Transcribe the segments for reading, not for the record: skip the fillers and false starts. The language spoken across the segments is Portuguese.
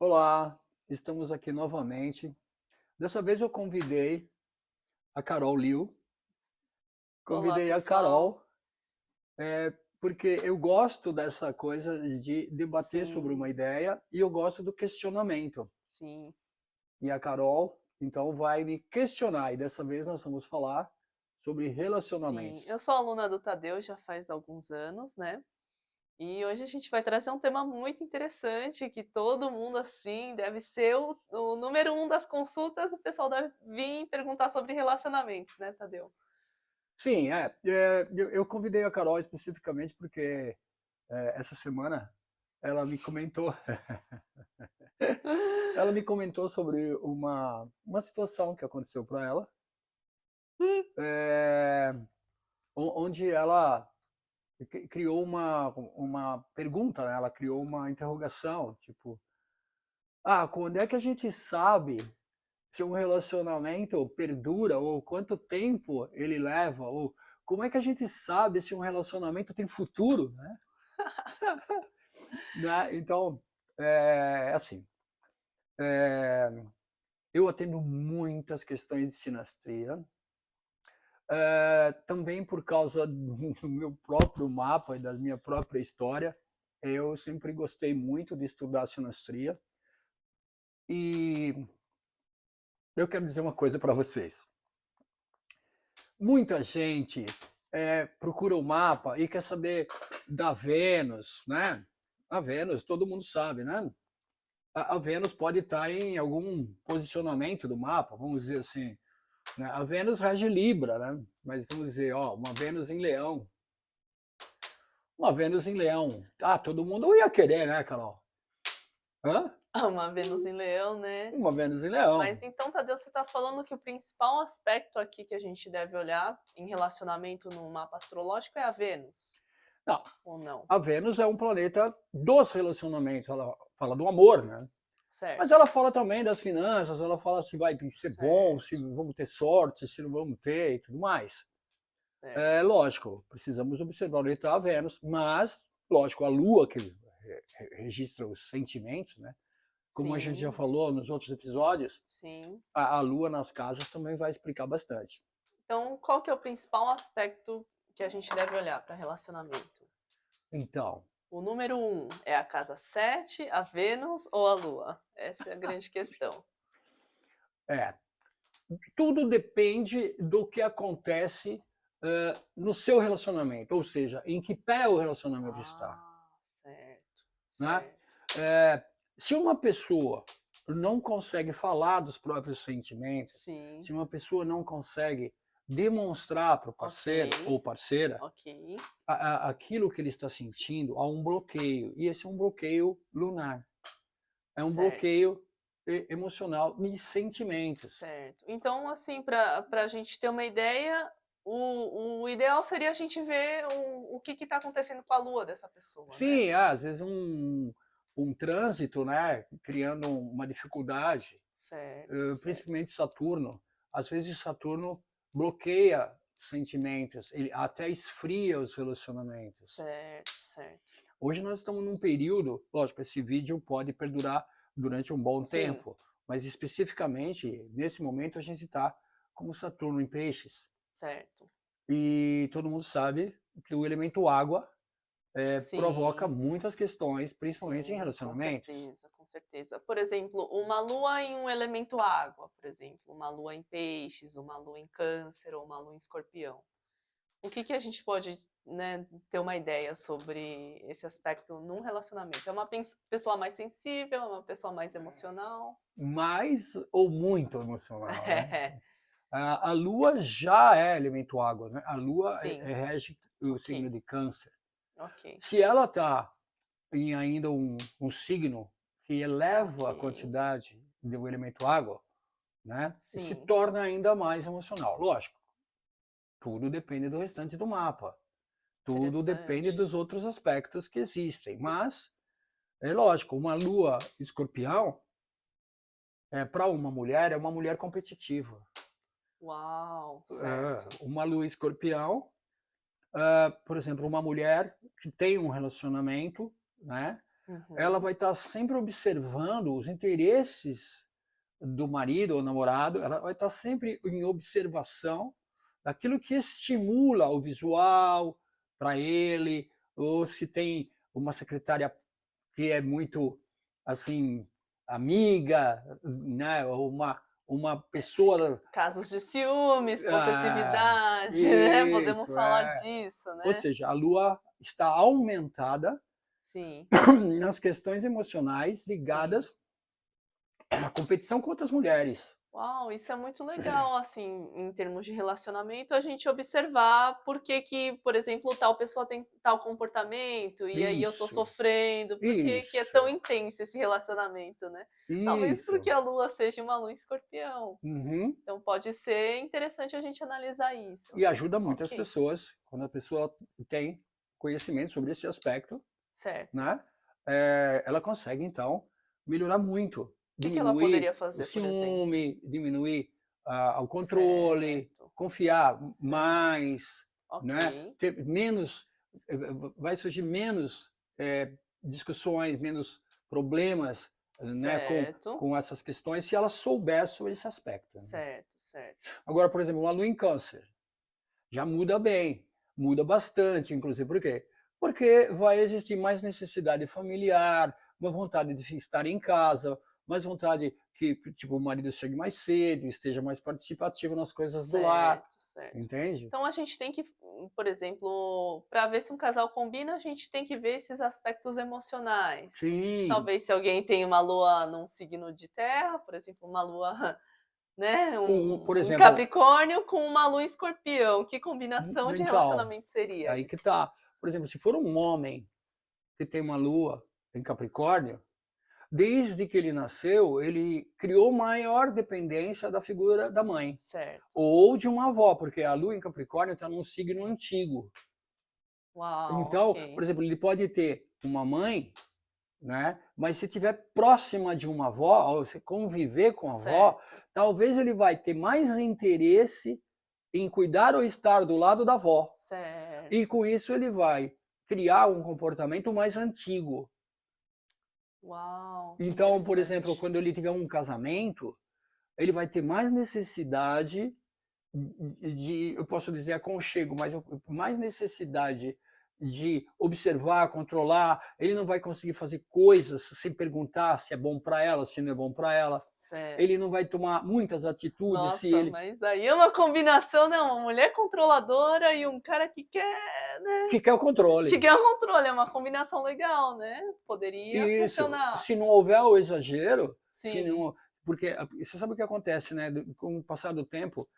Olá, estamos aqui novamente. Dessa vez eu convidei a Carol Liu. Olá, Convidei a pessoal. Carol porque eu gosto dessa coisa de debater sobre uma Sim, ideia e eu gosto do questionamento. sim, E a Carol, então, vai me questionar. E dessa vez nós vamos falar sobre sim. relacionamentos. Eu sou aluna do Tadeu já faz alguns anos, né? E hoje a gente vai trazer um tema muito interessante que todo mundo, assim, deve ser o número um das consultas. O pessoal deve vir perguntar sobre relacionamentos, né, Tadeu? Sim, eu convidei a Carol especificamente porque essa semana ela me comentou ela me comentou sobre uma situação que aconteceu para ela, é, onde ela criou uma pergunta, né? Ela criou uma interrogação, tipo, quando é que a gente sabe se um relacionamento perdura, ou quanto tempo ele leva, ou como é que a gente sabe se um relacionamento tem futuro, né? Então, assim, é, eu atendo muitas questões de sinastria, também por causa do meu próprio mapa e da minha própria história. Eu sempre gostei muito de estudar sinastria e eu quero dizer uma coisa para vocês. Muita gente procura o mapa e quer saber da Vênus, né? A Vênus, todo mundo sabe, né? A Vênus pode estar em algum posicionamento do mapa, vamos dizer assim, né? A Vênus rege Libra, né? Mas vamos dizer, ó, uma Vênus em Leão. Uma Vênus em Leão. Todo mundo ia querer, né, Carol? Hã? Uma Vênus em Leão, né? Uma Vênus em Leão. Mas então, Tadeu, você está falando que o principal aspecto aqui que a gente deve olhar em relacionamento no mapa astrológico é a Vênus, Não, ou não? a Vênus é um planeta dos relacionamentos. Ela fala do amor, né? Mas Certo, ela fala também das finanças, ela fala se vai ser bom, se certo, vamos ter sorte, se não vamos ter e tudo mais. É certo. lógico, precisamos observar onde está a Vênus, mas, lógico, a Lua, que registra os sentimentos, né? Como a gente já Sim, falou nos outros episódios, sim. a Lua nas casas também vai explicar bastante. Então, qual que é o principal aspecto que a gente deve olhar para relacionamento? Então, O número um é a casa 7, a Vênus ou a Lua? Essa é a grande questão. é, tudo depende do que acontece no seu relacionamento, ou seja, em que pé o relacionamento está. Ah, certo, Né? certo. É, se uma pessoa não consegue falar dos próprios sentimentos, Sim, se uma pessoa não consegue demonstrar para o ok, parceiro ou parceira ok, aquilo que ele está sentindo, há um bloqueio. E esse é um bloqueio lunar. É um certo, bloqueio emocional de sentimentos. certo. Então, assim, para a gente ter uma ideia, o ideal seria a gente ver o que está acontecendo com a Lua dessa pessoa, né? Sim, às vezes um trânsito, né, criando uma dificuldade, Certo, certo, principalmente Saturno. Às vezes Saturno bloqueia sentimentos, ele até esfria os relacionamentos. certo, certo. Hoje nós estamos num período, lógico, esse vídeo pode perdurar durante um bom Sim, tempo, mas especificamente nesse momento a gente está com Saturno em Peixes. certo. E todo mundo sabe que o elemento água provoca Sim, muitas questões, principalmente em sim, com relacionamentos. certeza, com certeza. Por exemplo, uma lua em um elemento água, por exemplo, uma lua em peixes, uma lua em câncer ou uma lua em escorpião. O que que a gente pode, né, ter uma ideia sobre esse aspecto num relacionamento? É uma pessoa mais sensível, é uma pessoa mais emocional? Mais ou muito emocional, né? A Lua já é elemento água, né? A Lua Sim, rege o ok, signo de Câncer. ok, Se ela está em ainda um signo que ok. eleva a quantidade do elemento água, né? Se Sim, torna ainda mais emocional. Lógico, tudo depende do restante do mapa. Tudo depende interessante. dos outros aspectos que existem. Mas, é lógico, uma Lua escorpião, para uma mulher, é uma mulher competitiva. Uau, certo. Uma Lua escorpião, por exemplo, uma mulher que tem um relacionamento, né? ela Uhum. vai estar sempre observando os interesses do marido ou namorado, ela vai estar sempre em observação daquilo que estimula o visual para ele, ou se tem uma secretária que é muito assim amiga, né, ou uma pessoa Casos de ciúmes, ah, possessividade, né? Podemos isso falar é, disso, ou né? seja, a lua está aumentada Sim, nas questões emocionais sim. ligadas à competição com outras mulheres. Uau, isso é muito legal, assim, em termos de relacionamento, a gente observar por que que, por exemplo, tal pessoa tem tal comportamento, e aí eu tô Isso, sofrendo, por que que é tão isso, intenso esse relacionamento, né? Talvez porque isso. a lua seja uma lua em escorpião. Uhum. Então pode ser interessante a gente analisar isso. E ajuda muitas Ok, pessoas quando a pessoa tem conhecimento sobre esse aspecto, certo. né? Ela consegue então melhorar muito, O que que ela diminuir poderia o fazer, por exemplo? ciúme, diminuir o controle, Certo, confiar certo. mais, Ok, né? Ter menos, eh, vai surgir menos discussões, menos problemas, né? certo, Com essas questões, se ela souber sobre esse aspecto. certo, certo. Agora, por exemplo, uma lua em câncer já muda bem, muda bastante, inclusive. Por quê? Porque vai existir mais necessidade familiar, uma vontade de estar em casa, mais vontade que tipo, o marido chegue mais cedo, esteja mais participativo nas coisas do lar, Certo, certo. entende? Então a gente tem que, por exemplo, para ver se um casal combina, a gente tem que ver esses aspectos emocionais. Sim, Talvez se alguém tem uma lua num signo de terra, por exemplo, uma lua, né, por em exemplo, Capricórnio com uma lua em Escorpião, que combinação de mental, relacionamento seria aí que esse? tá. Por exemplo, se for um homem que tem uma lua em Capricórnio, desde que ele nasceu, ele criou maior dependência da figura da mãe Certo. ou de uma avó, porque a lua em Capricórnio está num signo antigo. Uau, Então, por ok. exemplo, ele pode ter uma mãe, né? Mas se estiver próxima de uma avó, ou se conviver com a avó, Certo, talvez ele vai ter mais interesse em cuidar ou estar do lado da avó. E certo. com isso ele vai criar um comportamento mais antigo. Uau, que Então, por exemplo, interessante. quando ele tiver um casamento, ele vai ter mais necessidade eu posso dizer aconchego, mas mais necessidade de observar, controlar. Ele não vai conseguir fazer coisas sem perguntar se é bom para ela, se não é bom para ela. Ele Certo. não vai tomar muitas atitudes se Nossa, ele mas aí é uma combinação, né, uma mulher controladora e um cara que quer, né, que quer o que controle. quer o controle, é uma combinação legal, né, poderia Isso. funcionar. Se não houver o exagero, se Sim, não, porque você sabe o que acontece, né? Com o passar do tempo,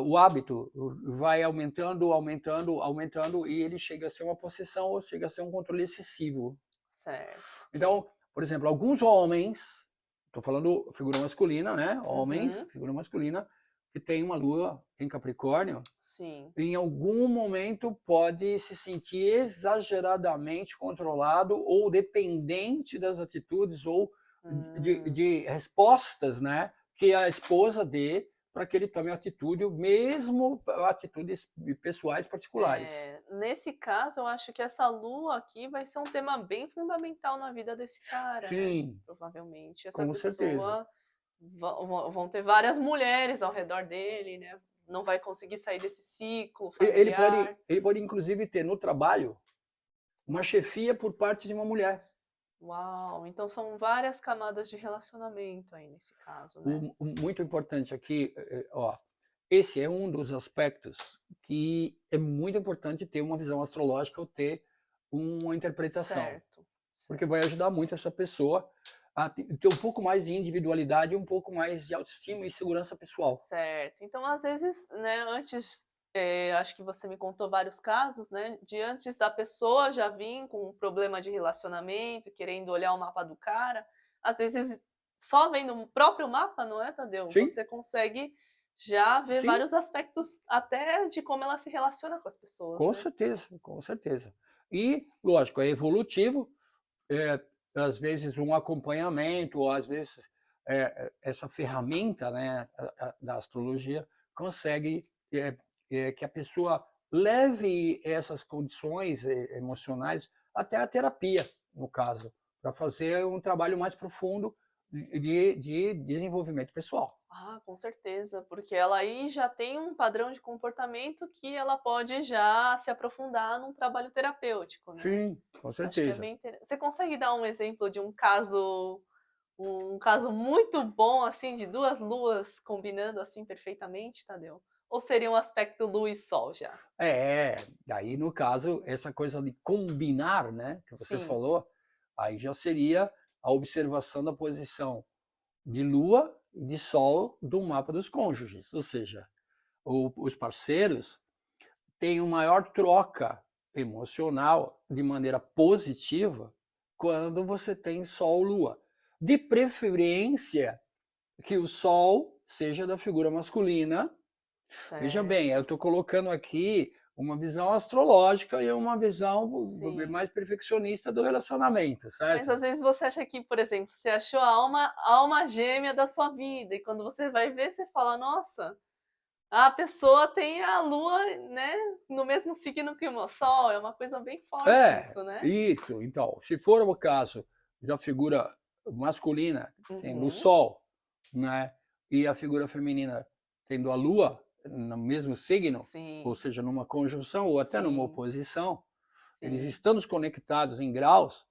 o hábito vai aumentando, aumentando, aumentando e ele chega a ser uma possessão ou chega a ser um controle excessivo. certo, ok. Então, por exemplo, alguns homens, estou falando figura masculina, né? Homens, Uhum, figura masculina, que tem uma lua em Capricórnio, sim. em algum momento pode se sentir exageradamente controlado ou dependente das atitudes ou Hum, de respostas, né, que a esposa dê para que ele tome atitude, mesmo atitudes pessoais particulares. nesse caso, eu acho que essa lua aqui vai ser um tema bem fundamental na vida desse cara, né, Sim, provavelmente. Essa com certeza. pessoa vão ter várias mulheres ao redor dele, né, não vai conseguir sair desse ciclo familiar. Ele pode inclusive ter no trabalho uma chefia por parte de uma mulher. Uau! Então são várias camadas de relacionamento aí nesse caso, né? O muito importante aqui, ó, esse é um dos aspectos que é muito importante ter uma visão astrológica ou ter uma interpretação, Certo, porque certo, vai ajudar muito essa pessoa a ter um pouco mais de individualidade, um pouco mais de autoestima e segurança pessoal. certo. Então, às vezes, né, antes, acho que você me contou vários casos, né, de antes da pessoa já vir com um problema de relacionamento, querendo olhar o mapa do cara, às vezes só vendo o próprio mapa, não é, Tadeu? Sim, Você consegue já ver sim, vários aspectos até de como ela se relaciona com as pessoas, com né? certeza, com certeza. E, lógico, é evolutivo, é, às vezes um acompanhamento, ou às vezes essa ferramenta, né, da astrologia consegue que a pessoa leve essas condições emocionais até a terapia, no caso, para fazer um trabalho mais profundo de desenvolvimento pessoal. Ah, com certeza, porque ela aí já tem um padrão de comportamento que ela pode já se aprofundar num trabalho terapêutico, né? Sim, com Acho que é certeza. bem interessante. Você consegue dar um exemplo de um caso muito bom, assim, de duas luas combinando assim perfeitamente, Tadeu? Ou seria um aspecto lua e sol já? Daí no caso, essa coisa de combinar, né, que você Sim, falou, aí já seria a observação da posição de lua e de sol do mapa dos cônjuges, ou seja, os parceiros têm uma maior troca emocional de maneira positiva quando você tem sol lua. De preferência que o sol seja da figura masculina. Veja bem, eu certo. estou colocando aqui uma visão astrológica e uma visão Sim. mais perfeccionista do relacionamento, Mas certo? às vezes você acha que, por exemplo, você achou a alma gêmea da sua vida, e quando você vai ver, você fala, nossa, a pessoa tem a lua, né, no mesmo signo que o meu sol, é uma coisa bem forte É, isso, né? isso. Então, se for o caso da figura masculina tendo o Uhum, Sol, né, e a figura feminina tendo a Lua no mesmo signo, ou sim, seja, numa conjunção ou até numa sim, oposição, eles sim, estando conectados em graus,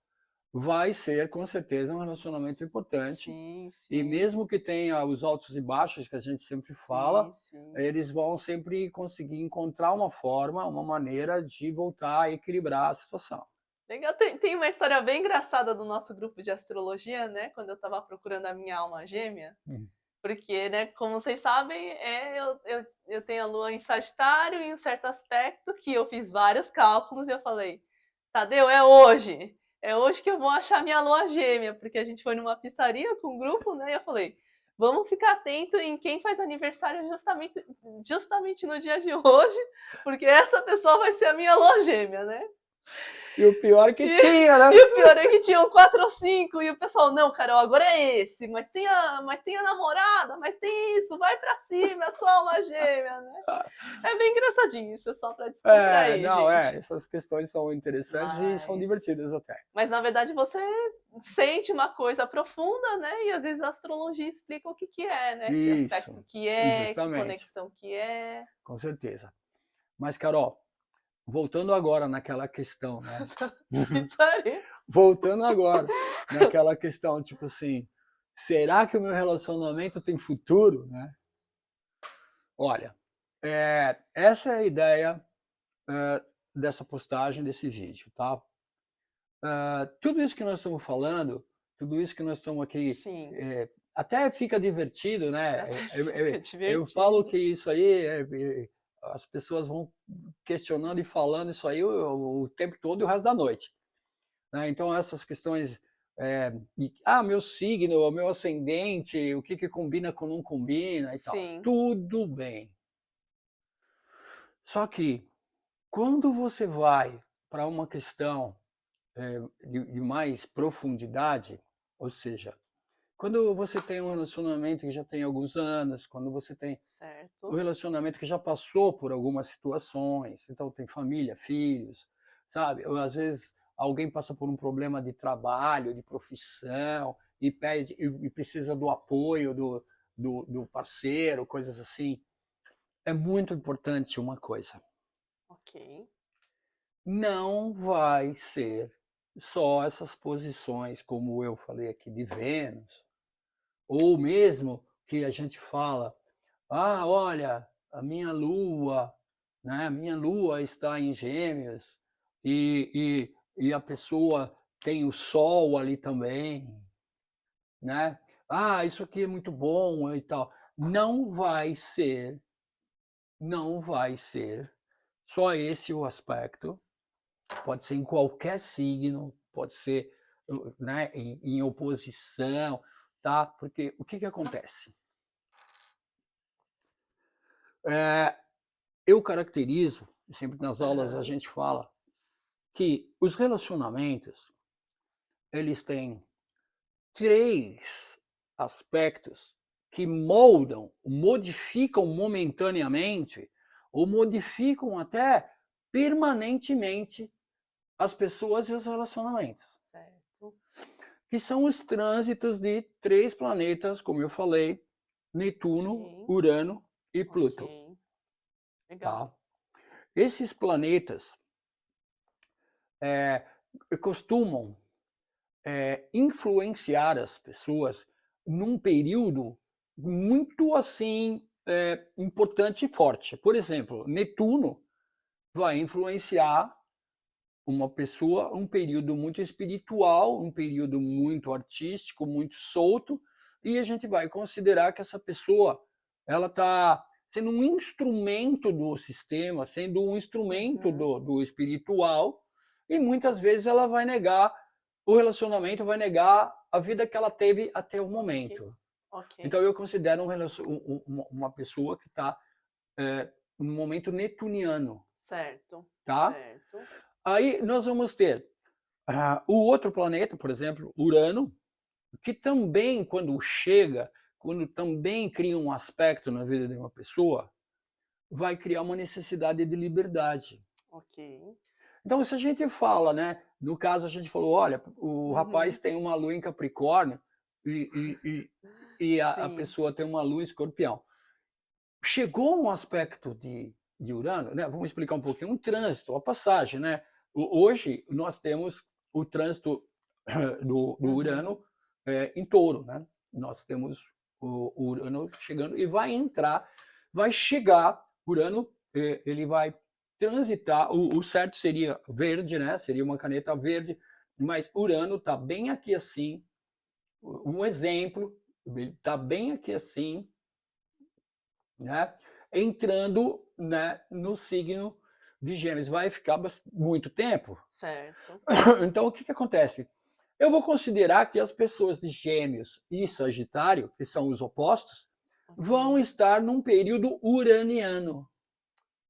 vai ser com certeza um relacionamento importante. sim, E sim, mesmo que tenha os altos e baixos que a gente sempre fala, sim, sim. eles vão sempre conseguir encontrar uma forma, uma maneira de voltar a equilibrar a situação. Legal, tem uma história bem engraçada do nosso grupo de astrologia, né? Quando eu estava procurando a minha alma gêmea. Hum. Porque, né, como vocês sabem, eu tenho a lua em Sagitário em um certo aspecto que eu fiz vários cálculos e eu falei, Tadeu, é hoje. É hoje que eu vou achar minha lua gêmea, porque a gente foi numa pizzaria com um grupo, né? E eu falei, vamos ficar atento em quem faz aniversário justamente no dia de hoje, porque essa pessoa vai ser a minha lua gêmea, né? E o pior é que E, tinha, né? e o pior é que tinham 4 ou 5, e o pessoal, não, Carol, agora é esse, mas tem a namorada, mas tem isso, vai pra cima, é só uma gêmea, né? É bem engraçadinho, isso é só pra descontrair, Não, gente. essas questões são interessantes e são Mas, divertidas até. mas na verdade você sente uma coisa profunda, né? E às vezes a astrologia explica o que que é, né? Que aspecto Isso, que é, que justamente, conexão que é. com certeza. Mas, Carol, voltando agora naquela questão, né? Pizzaria. Voltando agora naquela questão, tipo assim, será que o meu relacionamento tem futuro, né? Olha, essa é a ideia dessa postagem, desse vídeo, tá? Tudo isso que nós estamos falando, tudo isso que nós estamos aqui, Sim, até fica divertido, né? até fica Eu falo divertido. que isso aí, as pessoas vão questionando e falando isso aí o tempo todo e o resto da noite. Né? Então, essas questões, meu signo, o meu ascendente, o que, que combina com não combina e tal, Sim, tudo bem. Só que, quando você vai para uma questão de mais profundidade, ou seja, quando você tem um relacionamento que já tem alguns anos, quando você tem um certo. relacionamento que já passou por algumas situações, então tem família, filhos, sabe? Ou às vezes alguém passa por um problema de trabalho, de profissão, e pede e precisa do apoio do parceiro, coisas assim. É muito importante uma coisa: Ok. não vai ser só essas posições, como eu falei aqui, de Vênus, ou mesmo que a gente fala, olha, a minha lua, né? A minha lua está em Gêmeos e a pessoa tem o Sol ali também, né? Isso aqui é muito bom e tal. Não vai ser só esse o aspecto. Pode ser em qualquer signo, pode ser, né, em oposição, tá? Porque o que que acontece? Eu caracterizo, sempre nas aulas a Aham. gente fala, que os relacionamentos, eles têm 3 aspectos que moldam, modificam momentaneamente ou modificam até permanentemente as pessoas e os relacionamentos. Certo. que são os trânsitos de 3 planetas, como eu falei, Netuno, Ok, Urano e Pluto, ok. Legal. tá? Esses planetas eh, costumam influenciar as pessoas num período muito assim importante e forte. Por exemplo, Netuno vai influenciar uma pessoa um período muito espiritual, um período muito artístico, muito solto, e a gente vai considerar que essa pessoa ela está sendo um instrumento do sistema, sendo um instrumento Uhum. do espiritual, e muitas vezes ela vai negar o relacionamento, vai negar a vida que ela teve até o Ok, momento. ok. Então eu considero uma pessoa que está no momento netuniano, Certo, tá? certo. Aí nós vamos ter o outro planeta, por exemplo, Urano, que também, quando também cria um aspecto na vida de uma pessoa, vai criar uma necessidade de liberdade. Ok. Então, se a gente fala, né? No caso, a gente falou: olha, o rapaz Uhum. tem uma lua em Capricórnio e a Sim. pessoa tem uma lua em Escorpião. Chegou um aspecto de Urano, né? Vamos explicar um pouquinho, um trânsito, a passagem, né? Hoje nós temos o trânsito do Uhum. Urano em Touro, né? Nós temos o Urano chegando e vai entrar, vai chegar, Urano, ele vai transitar, o certo seria verde, né? Seria uma caneta verde, mas Urano está bem aqui assim, um exemplo, ele está bem aqui assim, né? Entrando, né, no signo de Gêmeos. Vai ficar muito tempo. Certo. Então, o que, que acontece? Eu vou considerar que as pessoas de Gêmeos e Sagitário, que são os opostos, vão Ok. estar num período uraniano.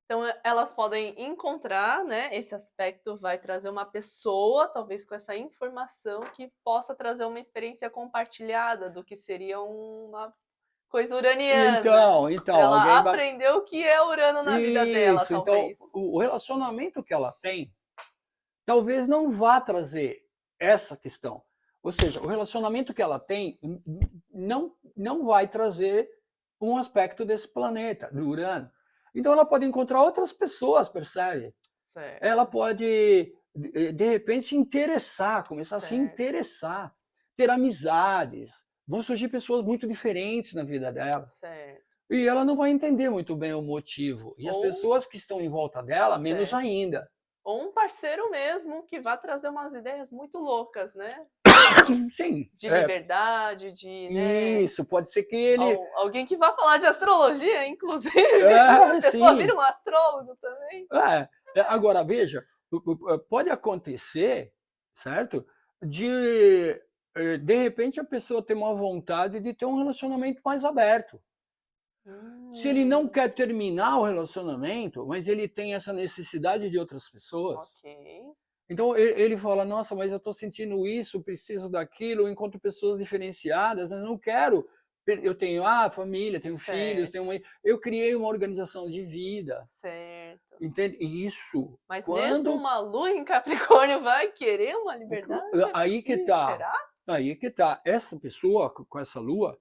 Então, elas podem encontrar, né? Esse aspecto vai trazer uma pessoa, talvez com essa informação, que possa trazer uma experiência compartilhada do que seria uma coisa uraniana. Então, Ela alguém vai. aprendeu o que é Urano na vida dela, Isso, então, talvez. o relacionamento que ela tem talvez não vá trazer essa questão. Ou seja, o relacionamento que ela tem não vai trazer um aspecto desse planeta, do Urano. Então ela pode encontrar outras pessoas, percebe? Ela Certo, pode, de repente, se interessar, começar a se certo, interessar, ter amizades. Vão surgir pessoas muito diferentes na vida dela. certo. E ela não vai entender muito bem o motivo. E as Ou, pessoas que estão em volta dela, menos certo. ainda. Ou um parceiro mesmo que vai trazer umas ideias muito loucas, né? Sim, De liberdade, de, né? isso, pode ser que ele. Alguém que vai falar de astrologia, inclusive. A pessoa vira Sim. um astrólogo também. Agora, veja, pode acontecer, certo? De repente a pessoa ter uma vontade de ter um relacionamento mais aberto. Se ele não Hum, quer terminar o relacionamento, mas ele tem essa necessidade de outras pessoas, ok. então ele fala: nossa, mas eu estou sentindo isso, preciso daquilo, eu encontro pessoas diferenciadas, mas não quero. Eu tenho família, tenho filhos, Certo, eu criei uma organização de vida, certo. entende? E isso, Mas mesmo quando uma lua em Capricórnio vai querer uma liberdade? É aí que possível? tá, Será? aí que tá. Essa pessoa com essa lua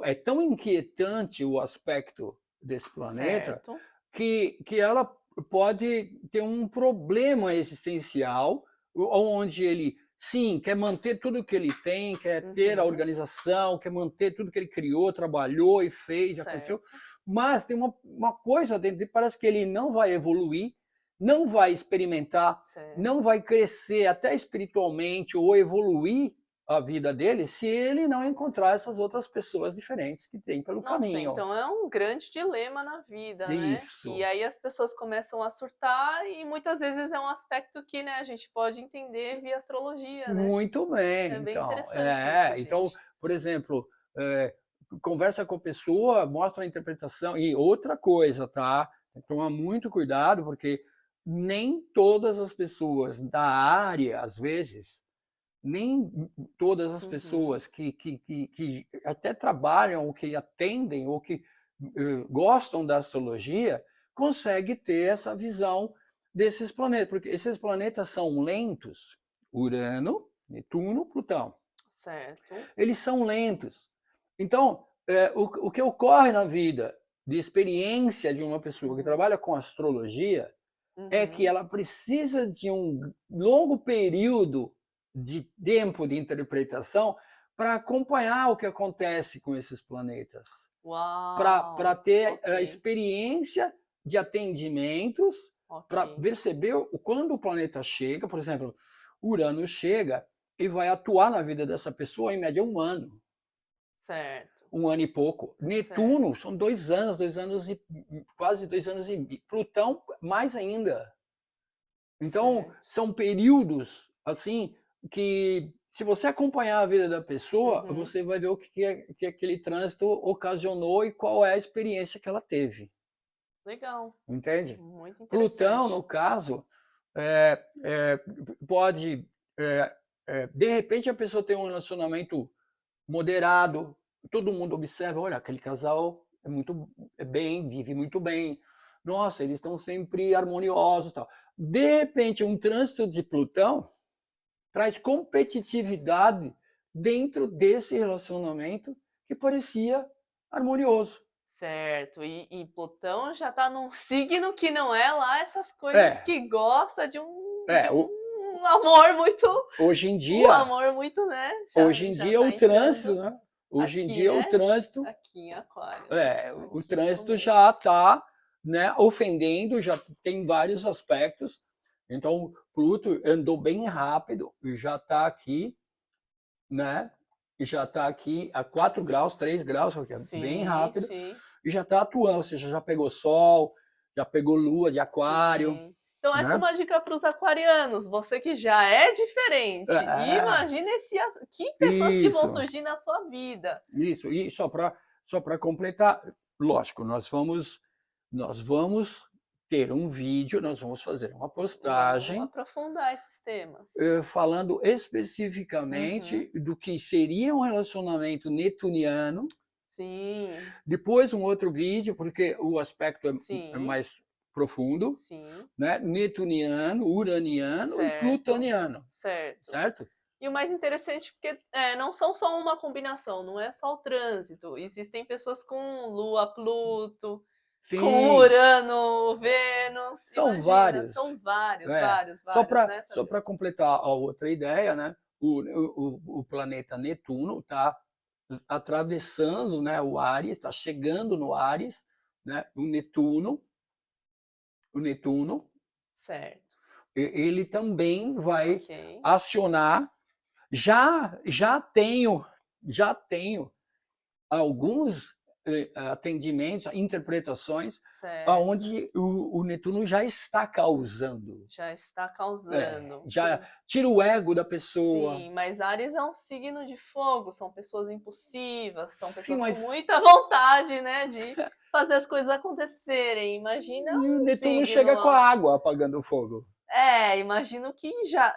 é tão inquietante o aspecto desse planeta Certo. que ela pode ter um problema existencial, onde ele, sim, quer manter tudo que ele tem, quer ter a Uhum. organização, quer manter tudo que ele criou, trabalhou e fez, aconteceu, Certo, mas tem uma coisa dentro dele, parece que ele não vai evoluir, não vai experimentar, não certo. vai crescer até espiritualmente ou evoluir a vida dele se ele não encontrar essas outras pessoas diferentes que tem pelo Nossa, caminho. então é um grande dilema na vida, né? E Isso. aí as pessoas começam a surtar e muitas vezes é um aspecto que, né, a gente pode entender via astrologia, né? Muito bem, É bem então. interessante isso, Então, gente. por exemplo, conversa com a pessoa, mostra a interpretação. E outra coisa, tá? Tem que tomar muito cuidado, porque nem todas as pessoas da área, às vezes, nem todas as Uhum. pessoas que até trabalham, ou que atendem, ou que gostam da astrologia, conseguem ter essa visão desses planetas, porque esses planetas são lentos. Urano Netuno, Plutão. Certo. Eles são lentos. Então, o que ocorre na vida de experiência de uma pessoa que trabalha com astrologia é que ela precisa de um longo período de tempo de interpretação para acompanhar o que acontece com esses planetas. Para Uau! ter a Ok, experiência de atendimentos, para ok. perceber quando o planeta chega, por exemplo, Urano chega e vai atuar na vida dessa pessoa em média 1 ano. Certo, 1 ano e pouco. certo, Netuno são 2 anos e quase 2 anos e meio. Plutão, mais ainda. Então, certo. são períodos, assim, que se você acompanhar a vida da pessoa, Uhum. você vai ver o que aquele trânsito ocasionou e qual é a experiência que ela teve, Legal, entende? muito Plutão, interessante. no caso, é, é, pode, de repente a pessoa tem um relacionamento moderado, todo mundo observa, olha, aquele casal é bem, vive muito bem, nossa, eles estão sempre harmoniosos, tal. De repente, um trânsito de Plutão traz competitividade dentro desse relacionamento que parecia harmonioso. Certo, e Plutão já está num signo que não é lá essas coisas É, que gosta de um, é, de um amor muito, hoje em um dia, amor muito, né? hoje em Já dia está o trânsito, entrando né? Hoje em aqui, dia o né? trânsito, Aqui em Aquário, né? o Aqui no trânsito já começo. está, né, ofendendo, já tem vários aspectos. Então, Pluto andou bem rápido e já está aqui, né? E já está aqui a 4 graus, 3 graus, que é bem Sim, rápido, sim, e já está atuando, ou seja, já pegou Sol, já pegou Lua de Aquário, sim. Então, essa é né? uma dica para os aquarianos. Você que já é diferente. É, Imagina que pessoas que vão isso, surgir na sua vida. isso. E só para completar, lógico, nós vamos ter um vídeo, nós vamos fazer uma Vamos postagem aprofundar esses temas. falando Uhum. especificamente do que seria um relacionamento netuniano. Sim, Depois um outro vídeo, porque o aspecto é sim, mais profundo, sim. né? Netuniano, uraniano e Certo, plutoniano, certo. certo? E o mais interessante porque não são só uma combinação, não é só o trânsito. Existem pessoas com Lua, Pluto, com Sim, Urano, Vênus. são Imagina, vários. são vários, É, vários, só vários, para né, só Tadeu? para completar a outra ideia, né? O planeta Netuno está atravessando, né, o Áries, está chegando no Áries, né? O Netuno, Certo, ele também vai ok, acionar. Já tenho alguns atendimentos, interpretações, certo. aonde o Netuno já está causando. Já está causando. Já tira o ego da pessoa. Sim, mas Áries é um signo de fogo, são pessoas impulsivas, são Sim, pessoas com mas muita vontade, né, de fazer as coisas acontecerem. Imagina o um Netuno signo, chega com a água apagando o fogo. imagino que já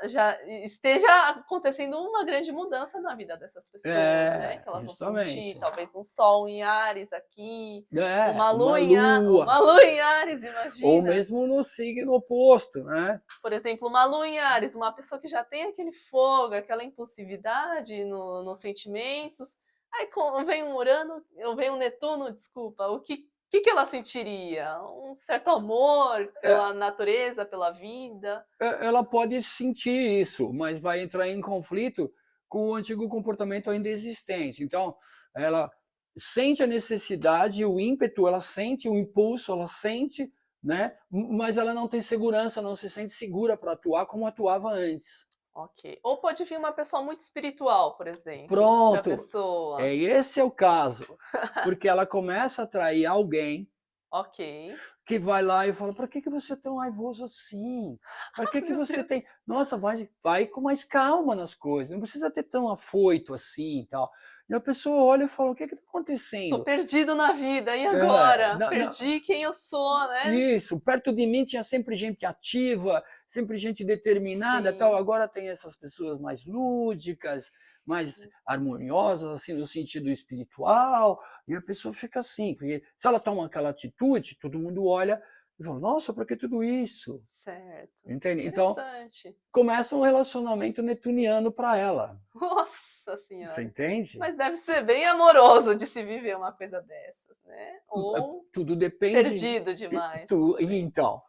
esteja acontecendo uma grande mudança na vida dessas pessoas, né? Que elas vão sentir, Justamente. talvez um sol em Áries aqui, Uma uma lua. lua em Áries, Ou imagina. mesmo no signo oposto, né? Por exemplo, uma lua em Áries, uma pessoa que já tem aquele fogo, aquela impulsividade nos sentimentos. Aí vem um Urano, vem um Netuno, desculpa, o que ela sentiria? Um certo amor É, pela natureza, pela vida? ela pode sentir isso, mas vai entrar em conflito com o antigo comportamento ainda existente. Então, ela sente a necessidade, o ímpeto, ela sente o impulso, ela sente, né? Mas ela não tem segurança, não se sente segura para atuar como atuava antes. Ok. Ou pode vir uma pessoa muito espiritual, por exemplo, para a Pronto, pessoa. esse é o caso, porque ela começa a atrair alguém Ok. que vai lá e fala: para que você é tão raivoso assim? Para que Meu você Deus. tem. Nossa, vai com mais calma nas coisas, não precisa ter tão afoito assim e tal. E a pessoa olha e fala: o que está Tô acontecendo? perdido na vida, e É, agora? Perdi quem eu sou, né? isso, perto de mim tinha sempre gente ativa, sempre gente determinada, tal. Sim. Agora tem essas pessoas mais lúdicas, mais harmoniosas, assim, no sentido espiritual, e a pessoa fica assim, porque se ela toma aquela atitude, todo mundo olha E fala, nossa, por que tudo isso? Certo. Entende? Então, Interessante. começa um relacionamento netuniano para ela. Nossa Você senhora. entende? Mas deve ser bem amoroso de se viver uma coisa dessas, né? Ou Tudo depende. perdido demais, não E sei. então,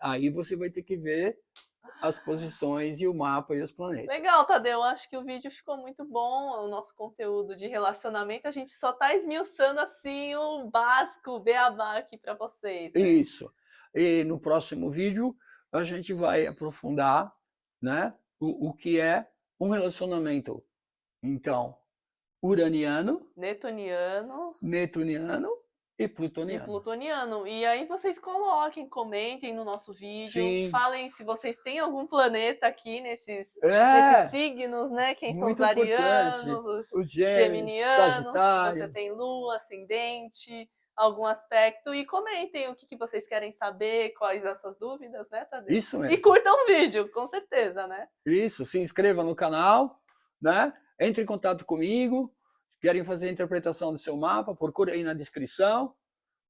aí você vai ter que ver as posições e o mapa e os planetas. Legal, Tadeu. Acho que o vídeo ficou muito bom. O nosso conteúdo de relacionamento, a gente só tá esmiuçando assim o básico, o beabá aqui para vocês, né? Isso. E no próximo vídeo a gente vai aprofundar, né, o que é um relacionamento, então, uraniano, Netuniano netuniano e e plutoniano. plutoniano. E aí vocês coloquem, comentem no nosso vídeo, Sim, falem se vocês têm algum planeta aqui nesses é signos, né? Quem são os muito importante. arianos, os Os gêmeos, geminianos, se você Sagitário, tem lua, ascendente, algum aspecto. E comentem o que vocês querem saber, quais as suas dúvidas, né, Tadeu? isso E mesmo. curtam o vídeo, com certeza, né? Isso, se inscreva no canal, né? Entre em contato comigo. Querem fazer a interpretação do seu mapa, procure aí na descrição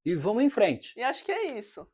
e vamos em frente. E acho que é isso.